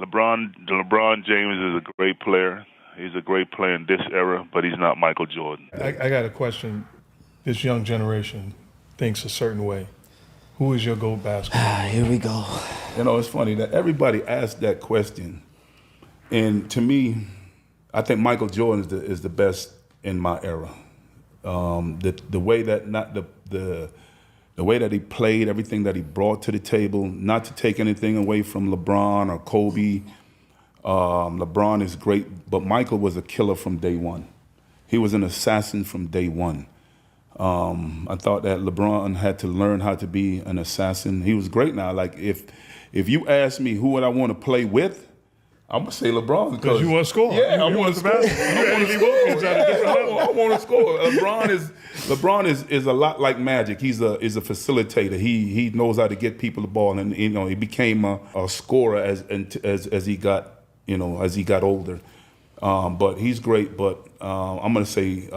LeBron James is a great player. He's a great player in this era, but he's not Michael Jordan. I got a question. This young generation thinks a certain way. Who is your GOAT basketball player? Here we go. You know, it's funny that everybody asked that question, and to me, I think Michael Jordan is the best in my era. The way that not the way that he played, everything that he brought to the table. Not to take anything away from LeBron or Kobe. LeBron is great, but Michael was a killer from day one. He was an assassin from day one. I thought that LeBron had to learn how to be an assassin. He was great now. Like if you ask me who would I want to play with, I'm gonna say LeBron Because you want to score. Yeah, I want to score. I want to score. LeBron is a lot like Magic. He's a facilitator. He knows how to get people the ball, and he became a scorer as he got older. But he's great. But I'm gonna say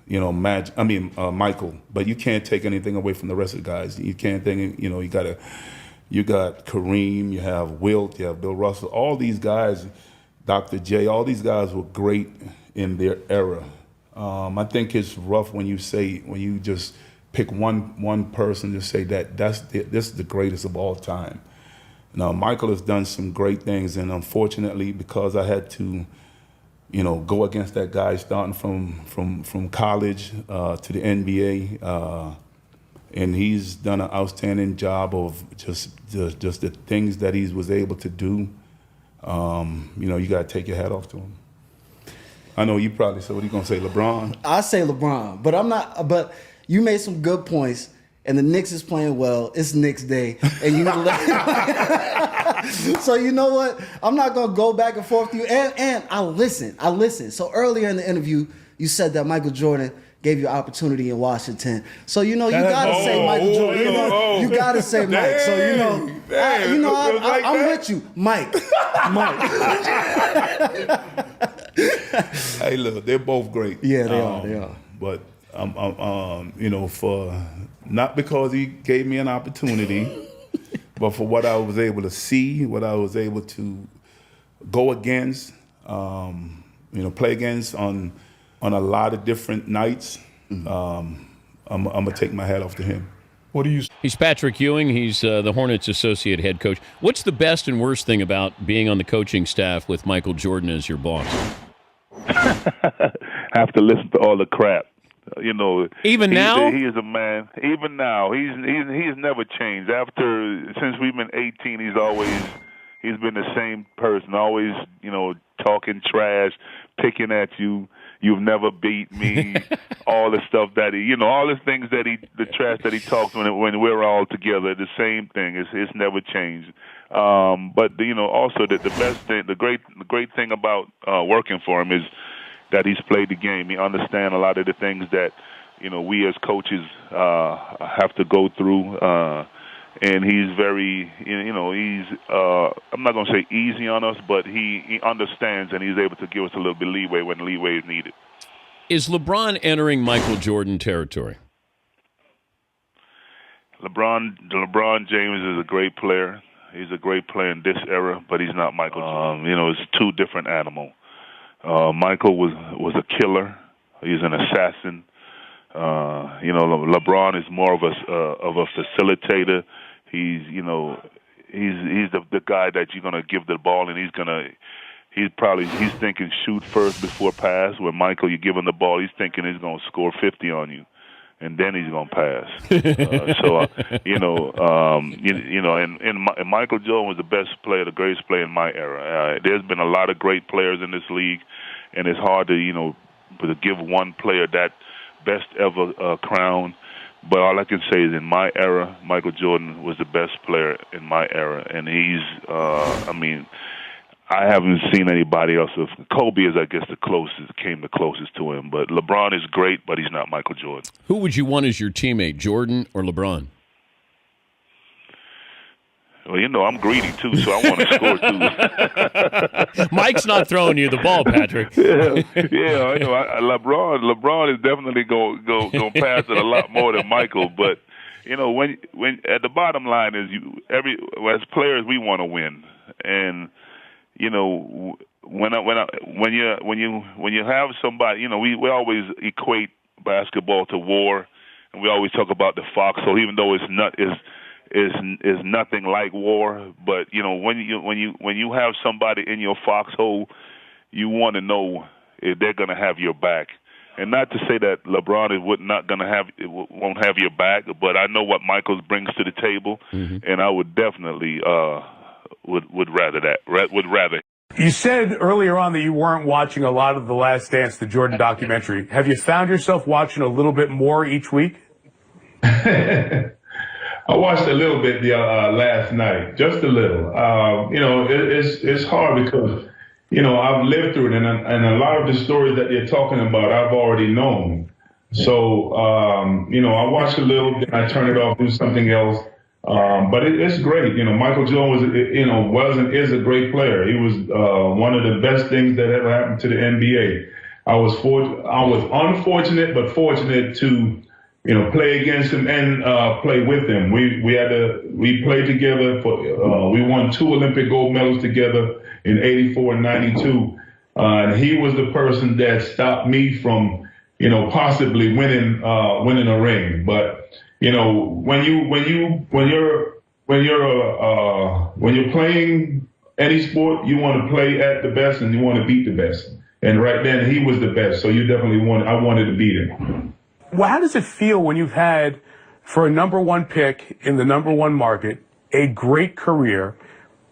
Michael. But you can't take anything away from the rest of the guys. You can't think. You got Kareem, you have Wilt, you have Bill Russell. All these guys, Dr. J, all these guys were great in their era. I think it's rough when you just pick one person to say this is the greatest of all time. Now, Michael has done some great things, and unfortunately, because I had to, go against that guy starting from college to the NBA. And he's done an outstanding job of just the things that he was able to do. You got to take your hat off to him. I know you probably said, what are you going to say, LeBron? I say LeBron, but I'm not. But you made some good points, and the Knicks is playing well. It's Knicks Day, and so you know what? I'm not going to go back and forth with you. And I listen. So earlier in the interview, you said that Michael Jordan gave you opportunity in Washington. So, you gotta say Michael Jordan. You gotta say Mike. So, I'm with you. Mike. Hey, look, they're both great. Yeah, they are. But, for not because he gave me an opportunity, but for what I was able to see, what I was able to go against, play against on a lot of different nights. I'm gonna take my hat off to him. What do you? He's Patrick Ewing. He's the Hornets' associate head coach. What's the best and worst thing about being on the coaching staff with Michael Jordan as your boss? Have to listen to all the crap. Even now, he is a man. Even now, he's never changed. Since we've been 18, he's been the same person. Always, talking trash, picking at you. You've never beat me. All the stuff that all the things the trash that he talks when we're all together. The same thing. It's never changed. But also the best thing, the great thing about working for him is that he's played the game. He understands a lot of the things that we as coaches have to go through. And he's very, I'm not going to say easy on us, but he understands and he's able to give us a little bit of leeway when leeway is needed. Is LeBron entering Michael Jordan territory? LeBron James is a great player. He's a great player in this era, but he's not Michael Jordan. It's two different animals. Michael was a killer. He's an assassin. LeBron is more of a facilitator. He's the guy that you're gonna give the ball, and he's thinking shoot first before pass. Where Michael, you give him the ball, he's thinking he's gonna score 50 on you, and then he's gonna pass. And Michael Jordan was the best player, the greatest player in my era. There's been a lot of great players in this league, and it's hard to to give one player that best ever crown. But all I can say is in my era, Michael Jordan was the best player in my era. And he's, I haven't seen anybody else. Kobe is, I guess, the closest to him. But LeBron is great, but he's not Michael Jordan. Who would you want as your teammate, Jordan or LeBron? Well, I'm greedy, too, so I want to score, too. Mike's not throwing you the ball, Patrick. Yeah, I know. LeBron is definitely going to pass it a lot more than Michael. But, when at the bottom line is as players, we want to win. And, when you have somebody, we always equate basketball to war, and we always talk about the foxhole, even though it's nothing like war. But when you have somebody in your foxhole, you want to know if they're going to have your back. And not to say that LeBron won't have your back, but I know what Michael brings to the table, and I would definitely would rather. You said earlier on that you weren't watching a lot of The Last Dance, the Jordan documentary. Have you found yourself watching a little bit more each week? I watched a little bit last night, just a little. It's hard because I've lived through it, and a lot of the stories that they're talking about, I've already known. So I watch a little, then I turn it off, do something else. But it's great. Michael Jordan is a great player. He was one of the best things that ever happened to the NBA. I was unfortunate, but fortunate to play against him and play with him. We played together we won 2 Olympic gold medals together in '84 and '92. And he was the person that stopped me from possibly winning a ring. But when you're playing any sport, you want to play at the best and you want to beat the best. And right then he was the best, so I wanted to beat him. Well, how does it feel when you've had, for a number one pick in the number one market, a great career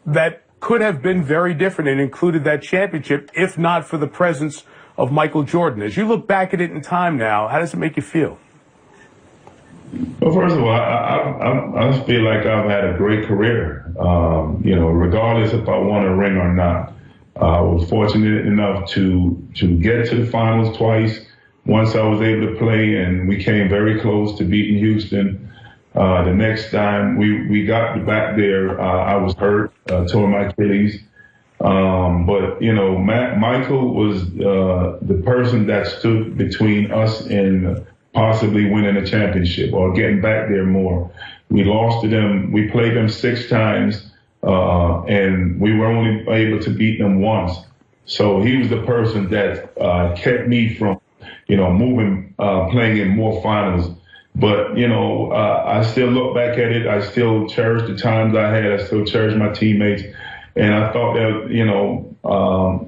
that could have been very different and included that championship, if not for the presence of Michael Jordan? As you look back at it in time now, how does it make you feel? Well, first of all, I feel like I've had a great career, regardless if I won a ring or not. I was fortunate enough to get to the finals twice. Once I was able to play, and we came very close to beating Houston. The next time we got back there, I was hurt, tore my Achilles. But Michael was the person that stood between us and possibly winning a championship or getting back there more. We lost to them. We played them 6 times, and we were only able to beat them once. So he was the person that kept me from, playing in more finals. But, I still look back at it. I still cherish the times I had. I still cherish my teammates. And I thought that,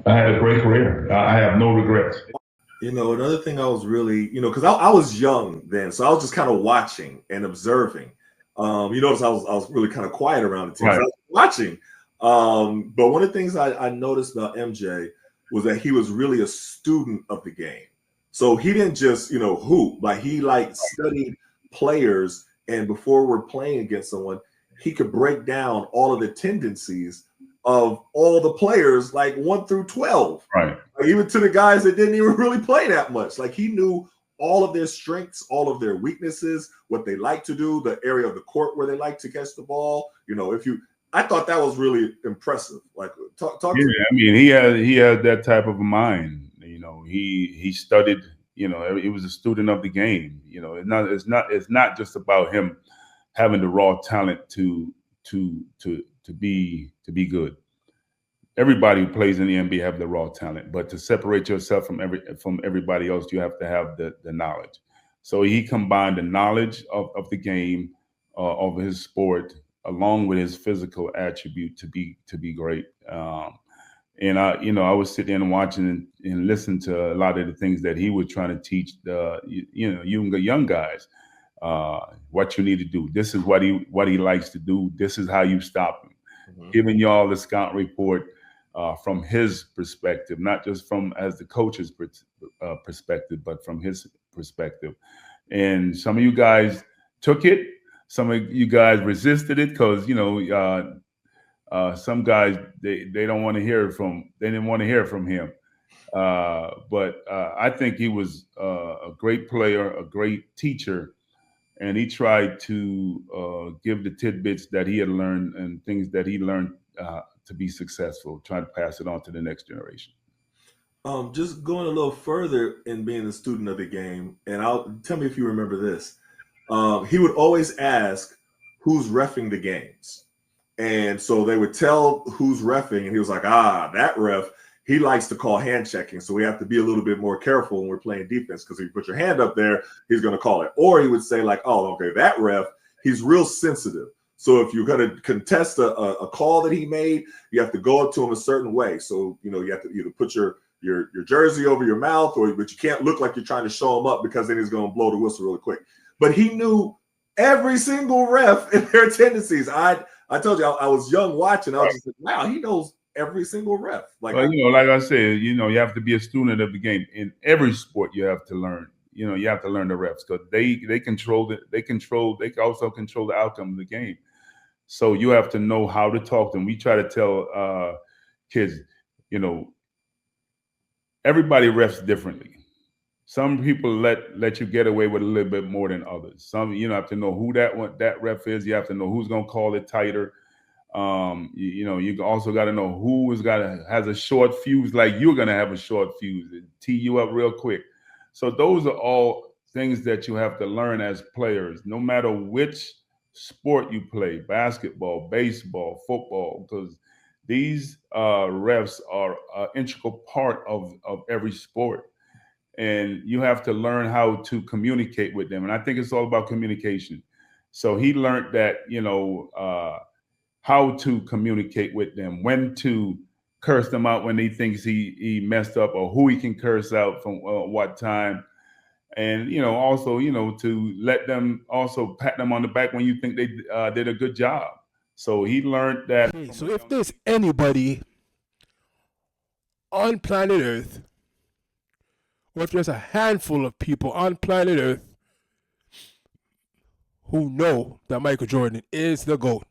I had a great career. I have no regrets. Another thing I was really, because I was young then, so I was just kind of watching and observing. You notice I was really kind of quiet around the team. Right. So I was watching. But one of the things I noticed about MJ was that he was really a student of the game. So he didn't just, hoop. Like he studied players, and before we're playing against someone, he could break down all of the tendencies of all the players, like 1 through 12. Right. Like, even to the guys that didn't even really play that much. Like he knew all of their strengths, all of their weaknesses, what they like to do, the area of the court where they like to catch the ball. I thought that was really impressive. Like talk to me. I mean, he had that type of a mind. He studied. He was a student of the game. It's not just about him having the raw talent to be good. Everybody who plays in the NBA have the raw talent, but to separate yourself from everybody else, you have to have the knowledge. So he combined the knowledge of the game, of his sport, along with his physical attribute to be great. And I was sitting and watching and listening to a lot of the things that he was trying to teach the young guys. What you need to do. This is what he likes to do. This is how you stop him. Mm-hmm. Giving y'all the scout report from his perspective, not just from as the coach's perspective, but from his perspective. And some of you guys took it. Some of you guys resisted it because some guys they didn't want to hear from him. But I think he was a great player, a great teacher. And he tried to give the tidbits that he had learned and things that he learned to be successful, trying to pass it on to the next generation. Just going a little further in being a student of the game, and tell me if you remember this. He would always ask, who's reffing the games? And so they would tell who's reffing, and he was like, that ref, he likes to call hand checking. So we have to be a little bit more careful when we're playing defense, because if you put your hand up there, he's going to call it. Or he would say like, oh, okay, that ref, he's real sensitive. So if you're going to contest a call that he made, you have to go up to him a certain way. So, you have to either put your jersey over your mouth, but you can't look like you're trying to show him up, because then he's going to blow the whistle really quick. But he knew every single ref and their tendencies. I told you, I was young watching. I was just like, wow, he knows every single ref. Like I said, you have to be a student of the game. In every sport, you have to learn. You have to learn the refs, because they control it. They also control the outcome of the game. So you have to know how to talk to them. We try to tell kids, everybody refs differently. Some people let you get away with a little bit more than others. Some, have to know who that ref is. You have to know who's going to call it tighter. You also got to know who has a short fuse, like you're going to have a short fuse and tee you up real quick. So those are all things that you have to learn as players, no matter which sport you play, basketball, baseball, football, because these refs are an integral part of every sport. And you have to learn how to communicate with them. And I think it's all about communication. So he learned that, how to communicate with them, when to curse them out when he thinks he messed up, or who he can curse out from what time. And, also, to let them also pat them on the back when you think they did a good job. So he learned that. Okay, so if there's anybody on planet Earth, or if there's a handful of people on planet Earth who know that Michael Jordan is the GOAT,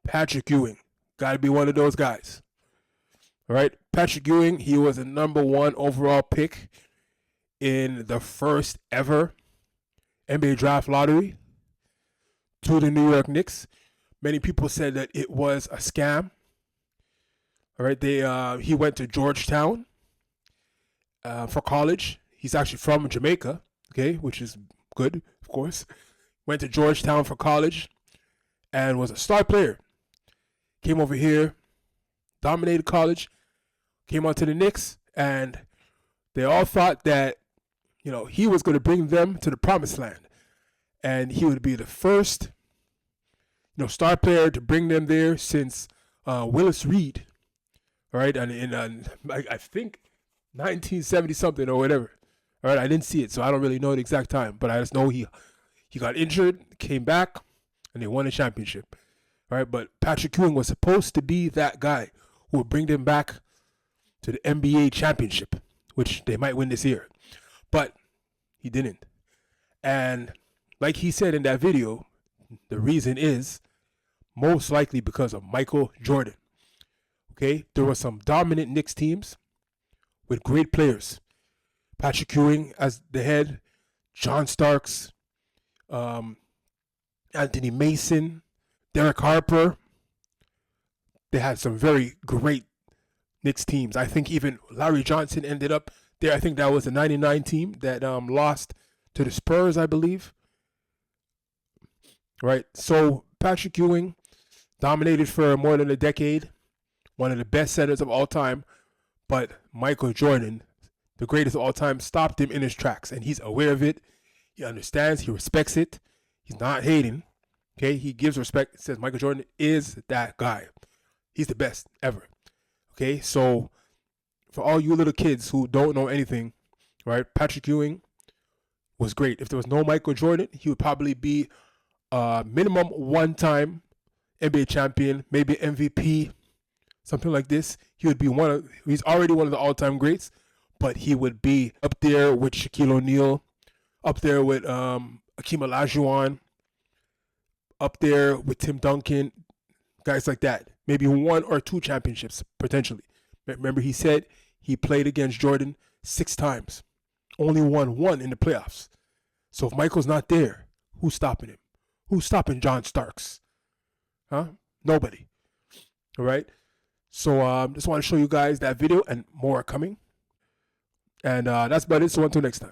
Patrick Ewing got to be one of those guys. All right, Patrick Ewing, he was the #1 overall pick in the first ever NBA draft lottery to the New York Knicks. Many people said that it was a scam. All right, he went to Georgetown for college. He's actually from Jamaica, okay, which is good, of course. Went to Georgetown for college and was a star player. Came over here, dominated college, came onto the Knicks, and they all thought that, he was going to bring them to the promised land. And he would be the first, star player to bring them there since Willis Reed. All right, and in I think 1970 something or whatever. All right, I didn't see it, so I don't really know the exact time, but I just know he got injured, came back, and they won a championship. All right, but Patrick Ewing was supposed to be that guy who would bring them back to the NBA championship, which they might win this year. But he didn't. And like he said in that video, the reason is most likely because of Michael Jordan. Okay, there were some dominant Knicks teams with great players. Patrick Ewing as the head, John Starks, Anthony Mason, Derek Harper. They had some very great Knicks teams. I think even Larry Johnson ended up there. I think that was the 99 team that lost to the Spurs, I believe. Right, so Patrick Ewing dominated for more than a decade. One of the best centers of all time. But Michael Jordan, the greatest of all time, stopped him in his tracks. And he's aware of it. He understands. He respects it. He's not hating. Okay, he gives respect. He says Michael Jordan is that guy. He's the best ever. Okay, so for all you little kids who don't know anything, right, Patrick Ewing was great. If there was no Michael Jordan, he would probably be minimum one-time NBA champion, maybe MVP, something like this. He would be he's already one of the all-time greats, but he would be up there with Shaquille O'Neal, up there with Akeem Olajuwon, up there with Tim Duncan, guys like that. Maybe 1 or 2 championships, potentially. Remember, he said he played against Jordan 6 times. Only won 1 in the playoffs. So if Michael's not there, who's stopping him? Who's stopping John Starks? Huh? Nobody. All right? So just want to show you guys that video, and more are coming. And that's about it. So until next time.